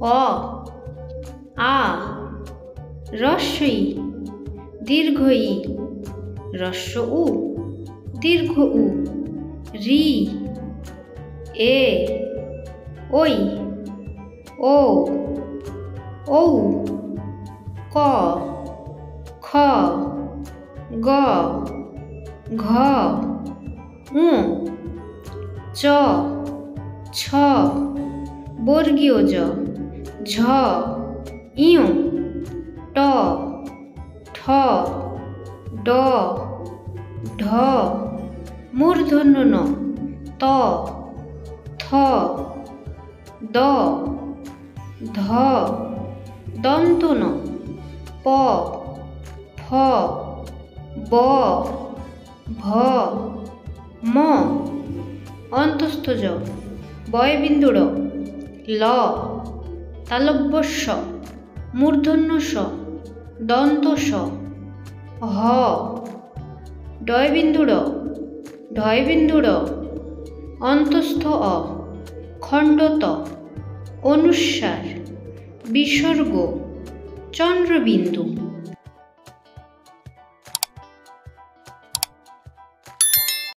অ আ হ্রস্ব ই দীর্ঘ ই হ্রস্ব উ দীর্ঘ উ রি এ ওই ও ঔ ক খ গ ঘ ঙ চ ছ বর্গীয় জ ঝ ইয় ট ঠ ড ঢ মূর্ধন্য ণ ত থ দ ধ দন্ত ন প ফ ব ভ ম অন্তস্থ জ বয়বিন্দু ড় ল তালব্য শ মূর্ধন্য ষ দন্ত স হ ডয়বিন্দু ড় ঢয়বিন্দু ড় অন্তস্থ অ খণ্ড ত অনুস্বার বিসর্গ চন্দ্রবিন্দু।